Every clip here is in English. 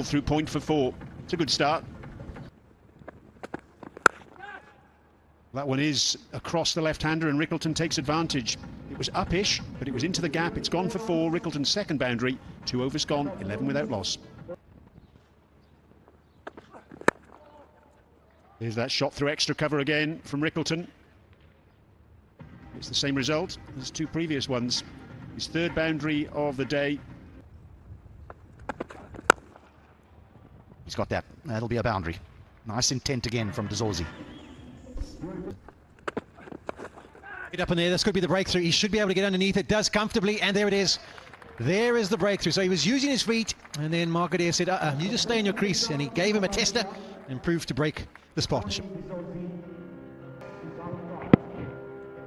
Through point for 4. It's a good start. That one is across the left-hander and Rickleton takes advantage. It was up-ish, but it was into the gap. It's gone for 4. Rickleton's second boundary. 2 overs gone, 11 without loss. Here's that shot through extra cover again from Rickleton. It's the same result as 2 previous ones. His third boundary of the day. He's got that. That'll be a boundary. Nice intent again from De Zorzi. Get up in there. This could be the breakthrough. He should be able to get underneath it. Does comfortably, and there it is. There is the breakthrough. So he was using his feet, and then Mark Adair said, you just stay in your crease, and he gave him a tester and proved to break this partnership.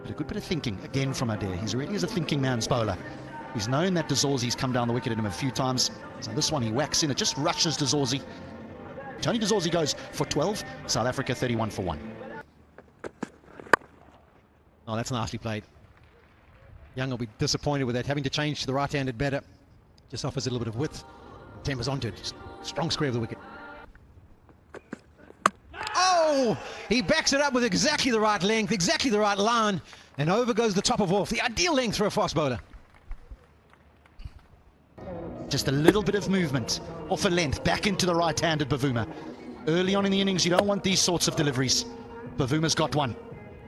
But a good bit of thinking again from Adair. He's really is a thinking man's bowler. He's known that De Zorzi's come down the wicket at him a few times. So this one he whacks in. It just rushes De Zorzi. Tony De Zorzi goes for 12. South Africa 31 for 1. Oh, that's nicely played. Young will be disappointed with that, having to change to the right-handed batter. Just offers a little bit of width. Tempers onto it. Just strong square of the wicket. Oh! He backs it up with exactly the right length, exactly the right line, and over goes the top of off. The ideal length for a fast bowler. Just a little bit of movement off a length back into the right-handed Bavuma. Early on in the innings, you don't want these sorts of deliveries. Bavuma's got one.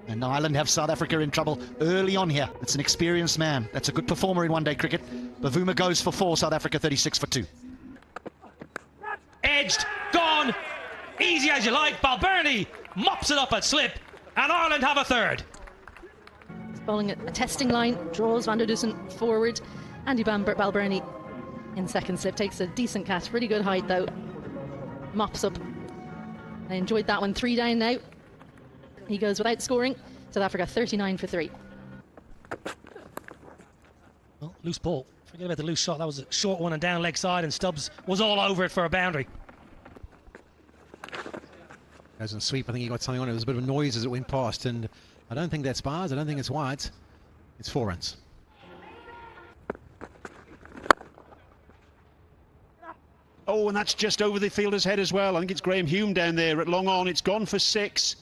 And Ireland have South Africa in trouble early on here. It's an experienced man. That's a good performer in one-day cricket. Bavuma goes for 4, South Africa 36 for 2. Edged, gone, easy as you like. Balbirnie mops it up at slip, and Ireland have a third. He's bowling a testing line, draws Van der Dussen forward. Andy Balbirnie in second slip takes a decent catch, pretty good height though. Mops up. I enjoyed that one. 3 down now. He goes without scoring. South Africa 39 for 3. Well, loose ball. Forget about the loose shot. That was a short one and down leg side, and Stubbs was all over it for a boundary. Goes and sweep. I think he got something on it. There was a bit of a noise as it went past, and I don't think that's bars. I don't think it's wides. It's 4 runs. Oh, and that's just over the fielder's head as well. I think it's Graham Hume down there at long on. It's gone for 6.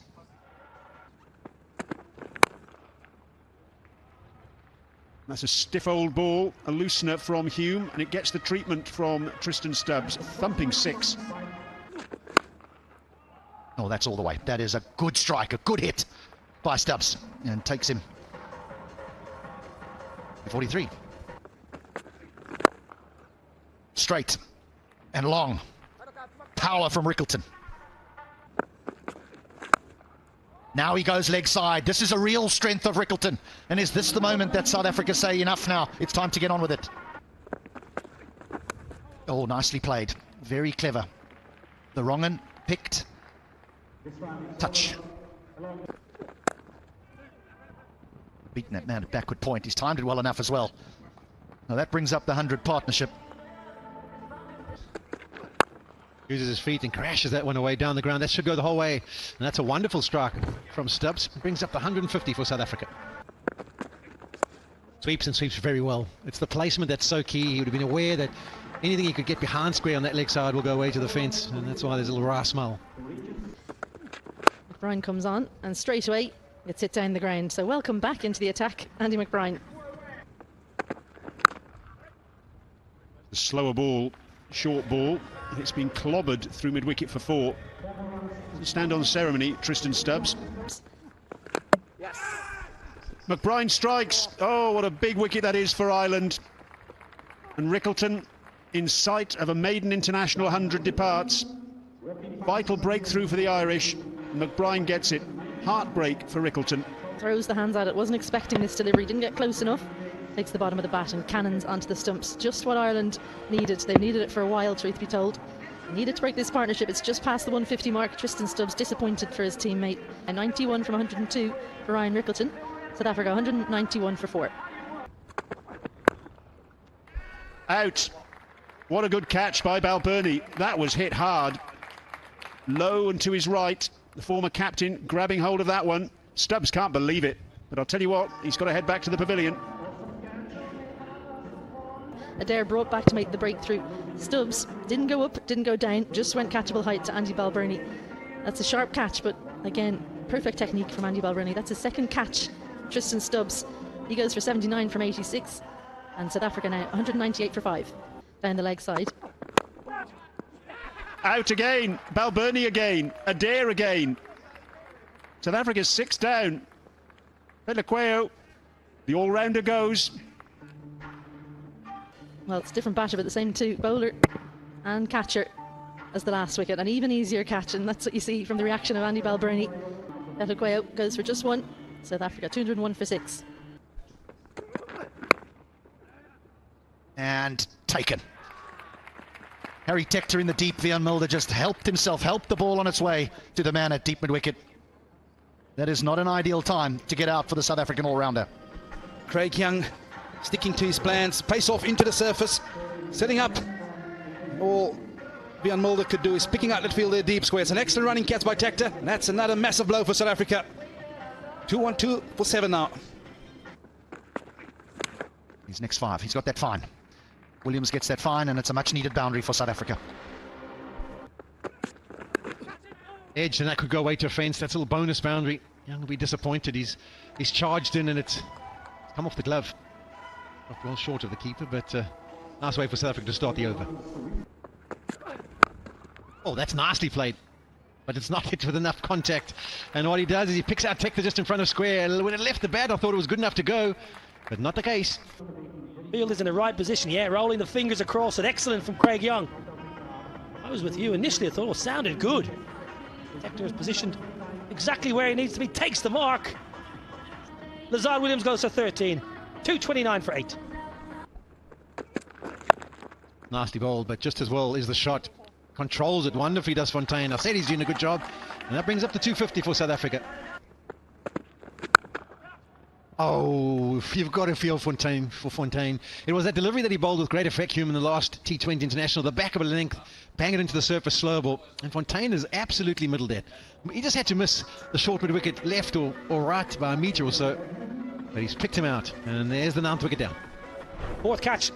That's a stiff old ball, a loosener from Hume, and it gets the treatment from Tristan Stubbs. Thumping 6. Oh, that's all the way. That is a good strike, a good hit by Stubbs, and takes him 43. Straight and long. Power from Rickleton. Now he goes leg side. This is a real strength of Rickleton. And is this the moment that South Africa say, enough now, it's time to get on with it? Oh, nicely played. Very clever. The wrong one picked. Touch. Beaten that man at backward point. He's timed it well enough as well. Now that brings up the 100 partnership. Uses his feet and crashes that one away down the ground. That should go the whole way. And that's a wonderful strike from Stubbs. Brings up the 150 for South Africa. Sweeps and sweeps very well. It's the placement that's so key. He would have been aware that anything he could get behind square on that leg side will go away to the fence. And that's why there's a little wry smile. McBride comes on and straight away gets it down the ground. So welcome back into the attack, Andy McBride. The slower ball, short ball. It's been clobbered through mid-wicket for 4. Stand on ceremony, Tristan Stubbs. Yes. McBride strikes. Oh, what a big wicket that is for Ireland. And Rickleton, in sight of a maiden international 100, departs. Vital breakthrough for the Irish. McBride gets it. Heartbreak for Rickleton. Throws the hands at it. Wasn't expecting this delivery. Didn't get close enough. Takes the bottom of the bat and cannons onto the stumps. Just what Ireland needed. They've needed it for a while, truth be told. They needed to break this partnership. It's just past the 150 mark. Tristan Stubbs disappointed for his teammate. A 91 from 102 for Ryan Rickleton. South Africa 191 for 4. Out. What a good catch by Balbirnie. That was hit hard. Low and to his right. The former captain grabbing hold of that one. Stubbs can't believe it. But I'll tell you what, he's got to head back to the pavilion. Adair brought back to make the breakthrough. Stubbs didn't go up, didn't go down, just went catchable height to Andy Balbirnie. That's a sharp catch, but again, perfect technique from Andy Balbirnie. That's his second catch. Tristan Stubbs, he goes for 79 from 86, and South Africa now 198 for 5 down the leg side. Out again, Balbirnie again, Adair again. South Africa's 6 down. Pelequeo, the all-rounder goes. Well, it's a different batter, but the same two, bowler and catcher as the last wicket. An even easier catch, and that's what you see from the reaction of Andy Balbirnie. Pelequeo goes for just 1. South Africa 201 for 6. And taken. Harry Tector in the deep. Vian Mulder just helped himself, helped the ball on its way to the man at deep mid-wicket. That is not an ideal time to get out for the South African all-rounder. Craig Young sticking to his plans, pace off into the surface, setting up. All Vian Mulder could do is picking out that field there deep square. It's an excellent running catch by Tector. That's another massive blow for South Africa. 2-1-2 for 7 now. His next 5, he's got that fine. Williams gets that fine, and it's a much needed boundary for South Africa. Edge, and that could go away to a fence. That's a little bonus boundary. Young will be disappointed. He's charged in, and it's come off the glove. Not well short of the keeper, but nice way for South Africa to start the over. Oh, that's nicely played, but it's not hit with enough contact. And what he does is he picks out Tector just in front of square. When it left the bat, I thought it was good enough to go, but not the case. Field is in the right position, yeah, rolling the fingers across it. Excellent from Craig Young. I was with you initially, I thought it sounded good. Tector is positioned exactly where he needs to be, takes the mark. Lazard Williams goes to 13, 229 for 8. Nasty ball, but just as well is the shot. Controls it wonderfully, does Fontaine. I said he's doing a good job, and that brings up to 250 for South Africa. Oh, you've got to feel Fontaine for Fontaine. It was that delivery that he bowled with great effect in the last T20 International. The back of a length, bang it into the surface, slow ball. And Fontaine is absolutely middled it. He just had to miss the short mid wicket left or right by a metre or so. But he's picked him out. And there's the 9th wicket down. 4th catch.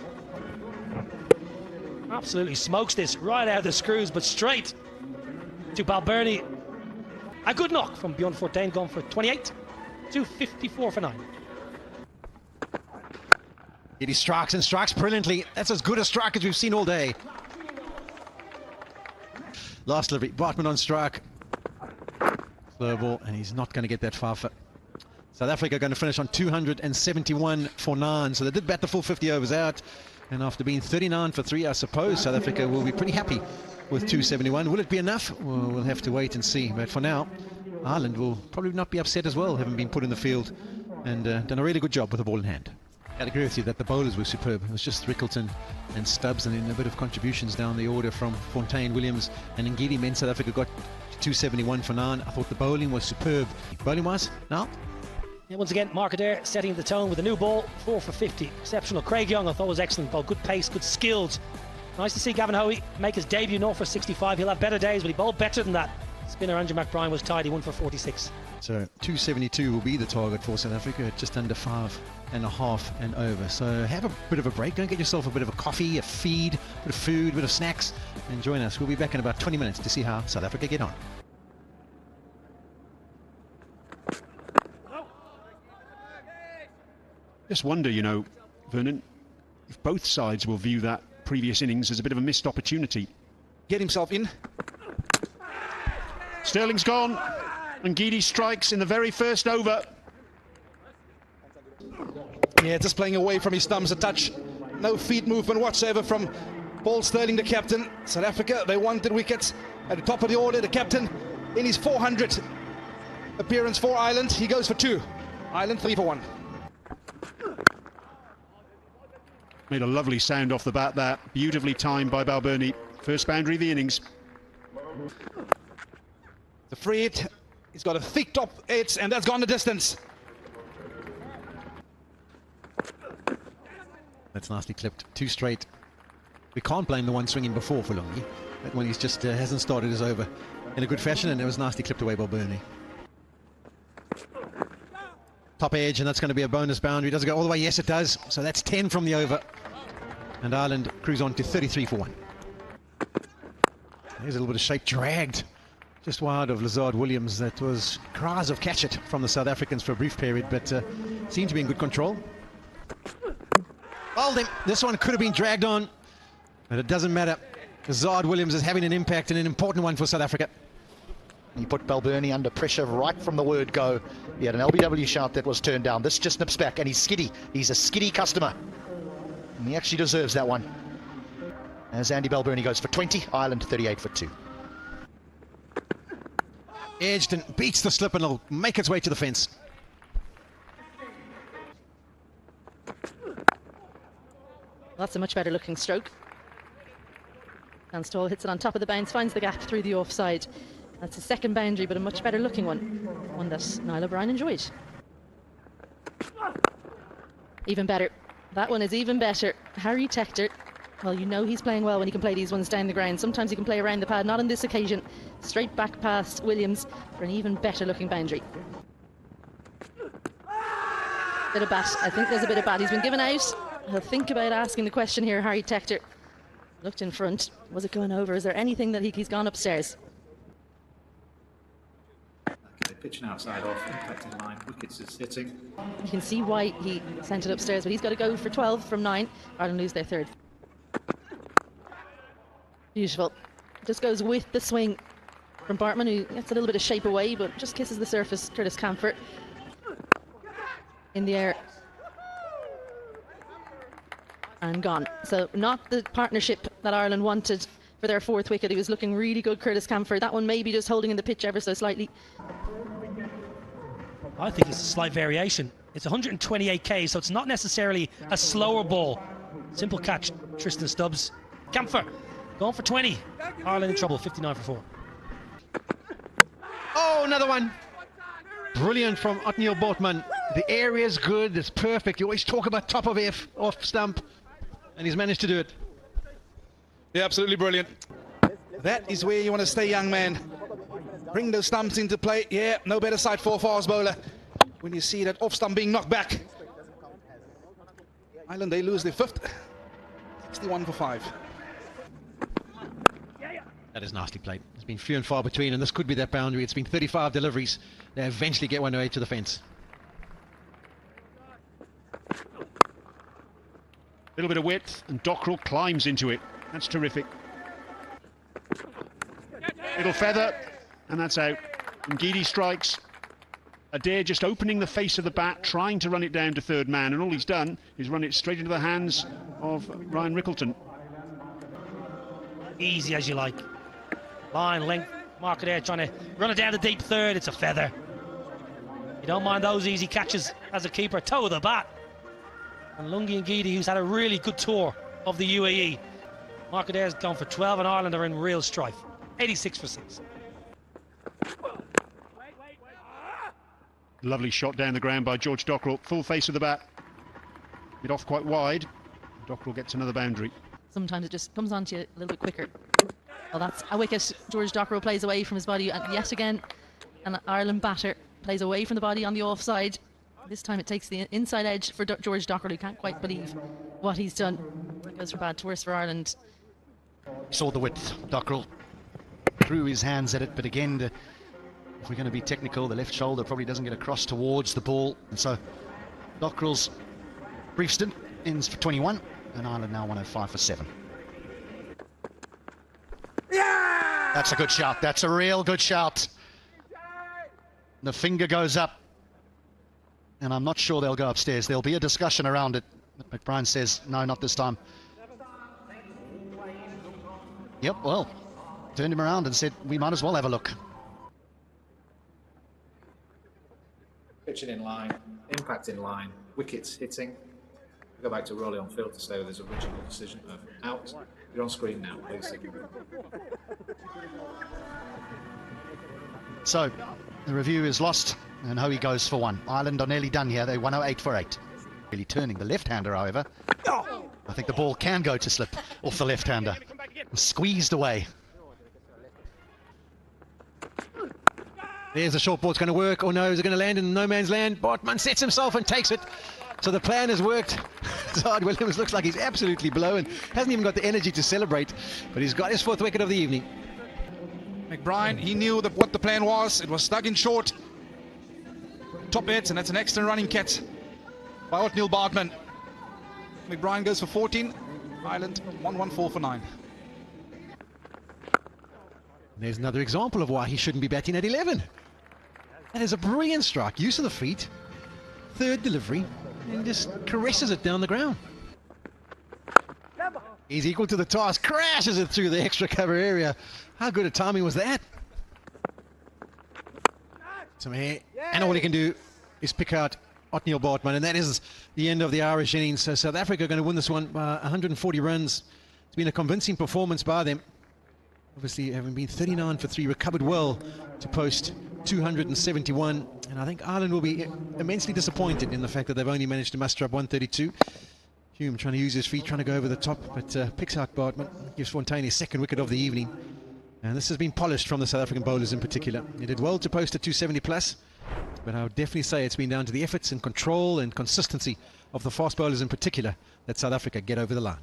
Absolutely smokes this right out of the screws, but straight to Balbirnie. A good knock from Bjorn Fontaine, gone for 28. 254 for 9. He strikes and strikes brilliantly. That's as good a strike as we've seen all day. Last delivery, Bartman on strike. Slow ball, and he's not going to get that far. South Africa going to finish on 271 for 9. So they did bat the full 50 overs out. And after being 39 for 3, I suppose South Africa will be pretty happy with 271. Will it be enough? Well, we'll have to wait and see. But for now, Ireland will probably not be upset as well, having been put in the field and done a really good job with the ball in hand. I'd agree with you that the bowlers were superb. It was just Rickleton and Stubbs, and then a bit of contributions down the order from Fontaine, Williams and Ngidi meant South Africa got 271 for 9. I thought the bowling was superb. Bowling wise, now? Yeah, once again, Mark Adair setting the tone with a new ball, 4 for 50. Exceptional. Craig Young I thought was excellent ball, good pace, good skills. Nice to see Gavin Hoey make his debut, 0 for 65. He'll have better days, but he bowled better than that. Spinner Andrew McBride was tidy, 1 for 46. So 272 will be the target for South Africa, at just under 5.5 and over. So have a bit of a break, go and get yourself a bit of a coffee, a feed, a bit of food, a bit of snacks, and join us. We'll be back in about 20 minutes to see how South Africa get on. Just wonder, you know, Vernon, if both sides will view that previous innings as a bit of a missed opportunity. Get himself in. Sterling's gone, and Ngidi strikes in the very first over. Yeah, just playing away from his thumbs a touch. No feet movement whatsoever from Paul Sterling, the captain. South Africa, they wanted wickets at the top of the order. The captain in his 400th appearance for Ireland. He goes for 2. Ireland 3 for 1. Made a lovely sound off the bat there. Beautifully timed by Balbirnie. First boundary of the innings. The free hit. He's got a thick top edge, and that's gone the distance. That's nicely clipped. 2 straight. We can't blame the one swinging before for Lungi. That one he's just hasn't started his over in a good fashion, and it was nicely clipped away by Balbirnie. Top edge, and that's going to be a bonus boundary. Does it go all the way? Yes, it does. So that's 10 from the over. And Ireland cruise on to 33 for 1. There's a little bit of shape dragged just wide of Lazard Williams. That was cries of catch it from the South Africans for a brief period, but seemed to be in good control. Well, then, this one could have been dragged on, but it doesn't matter. Lazard Williams is having an impact, and an important one for South Africa. He put Balbirnie under pressure right from the word go. He had an LBW shout that was turned down. This just nips back, and he's skiddy. He's a skiddy customer. And he actually deserves that one. As Andy Balbirnie goes for 20, Ireland 38 for 2. Edged and beats the slip, and it'll make its way to the fence. That's a much better looking stroke. Danstall hits it on top of the bounce, finds the gap through the offside. That's a second boundary, but a much better looking one. One that Niall O'Brien enjoyed. Even better. That one is even better. Harry Tector. Well, you know he's playing well when he can play these ones down the ground. Sometimes he can play around the pad, not on this occasion. Straight back past Williams for an even better looking boundary. Bit of bat. I think there's a bit of bat. He's been given out. He'll think about asking the question here, Harry Tector. Looked in front. Was it going over? Is there anything that he's gone upstairs? Okay, pitching outside off, impacting line, wickets is hitting. You can see why he sent it upstairs, but he's got to go for 12 from 9. Ireland lose their third. Beautiful. Just goes with the swing from Bartman, who gets a little bit of shape away, but just kisses the surface. Curtis Camphor in the air. And gone. So not the partnership that Ireland wanted for their fourth wicket. He was looking really good, Curtis Camphor. That one maybe just holding in the pitch ever so slightly. I think it's a slight variation. It's 128k, so it's not necessarily a slower ball. Simple catch, Tristan Stubbs. Camphor going for 20. Ireland in trouble, 59 for 4. Oh, another one. Brilliant from Otniel Botman. The area's good, it's perfect. You always talk about top of off stump, and he's managed to do it. Yeah, absolutely brilliant. That is where you want to stay, young man. Bring those stumps into play. Yeah, no better sight for a fast bowler when you see that off stump being knocked back. Ireland, they lose their fifth. 61 for 5. That is nicely played. It's been few and far between, and this could be that boundary. It's been 35 deliveries. They eventually get one away to the fence. A little bit of width, and Dockrell climbs into it. That's terrific. Little feather, and that's out. Ngidi strikes. Adair just opening the face of the bat, trying to run it down to third man, and all he's done is run it straight into the hands of Ryan Rickleton. Easy as you like. Line, length, Mark Adair trying to run it down the deep third. It's a feather. You don't mind those easy catches as a keeper. Toe of the bat. And Lungi Ngidi, who's had a really good tour of the UAE. Mark Adair's gone for 12, and Ireland are in real strife. 86 for 6. Lovely shot down the ground by George Dockrell. Full face of the bat. It off quite wide. Dockrell gets another boundary. Sometimes it just comes onto you a little bit quicker. Well, that's a wicket. George Dockrell plays away from his body, and yet again an Ireland batter plays away from the body on the offside. This time it takes the inside edge for George Dockrell, who can't quite believe what he's done. It goes from bad to worse for Ireland. Saw the width. Dockrell threw his hands at it, but again, if we're going to be technical, the left shoulder probably doesn't get across towards the ball, and so Dockrell's brief stint ends for 21, and Ireland now 105 for 7. Yeah! That's a good shout. That's a real good shout. The finger goes up, and I'm not sure they'll go upstairs. There'll be a discussion around it, but McBride says no, not this time. Yep, well, turned him around and said we might as well have a look. Pitching in line, impact in line, wickets hitting. Go back to Rolly on field to say there's a original decision of out. You're on screen now, please. So the review is lost, and Hoey goes for 1. Ireland are nearly done here. They're 108 for 8. Really turning the left-hander, however. I think the ball can go to slip off the left-hander. Squeezed away. There's the short ball. It's going to work. Oh no, is it going to land in no man's land? Botman sets himself and takes it. So the plan has worked. Zard Williams looks like he's absolutely blown. Hasn't even got the energy to celebrate, but he's got his 4th wicket of the evening. McBride, he knew what the plan was. It was stuck in short. Top hits, and that's an excellent running catch by Othniel Bartman. McBride goes for 14. Ireland 114 for 9. There's another example of why he shouldn't be batting at 11. That is a brilliant strike. Use of the feet. 3rd delivery. And just caresses it down the ground. He's equal to the task. Crashes it through the extra cover area. How good a timing was that? And all he can do is pick out Othniel Bartman, and that is the end of the Irish innings. So South Africa are going to win this one by 140 runs. It's been a convincing performance by them. Obviously, having been 39 for 3, recovered well to post 271. And I think Ireland will be immensely disappointed in the fact that they've only managed to muster up 132. Hume trying to use his feet, trying to go over the top, but picks out Bartman, gives Fontaine his 2nd wicket of the evening. And this has been polished from the South African bowlers in particular. They did well to post a 270 plus, but I would definitely say it's been down to the efforts and control and consistency of the fast bowlers in particular that South Africa get over the line.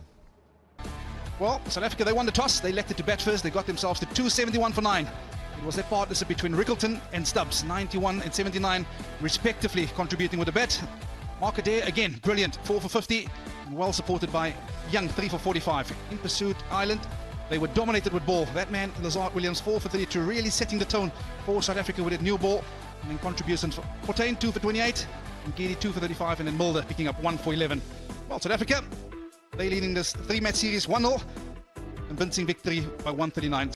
Well, South Africa, they won the toss. They elected to bat first. They got themselves to 271 for 9. It was that partnership between Rickleton and Stubbs, 91 and 79, respectively, contributing with the bat. Mark Adair, again, brilliant, 4 for 50, and well supported by Young, 3 for 45. In pursuit, Ireland, they were dominated with ball. That man, Lazard Williams, 4 for 32, really setting the tone for South Africa with that new ball. And then contributions for Fontaine, 2 for 28, and Geary, 2 for 35, and then Mulder picking up 1 for 11. Well, South Africa, they leading this 3-match series 1-0, convincing victory by 139.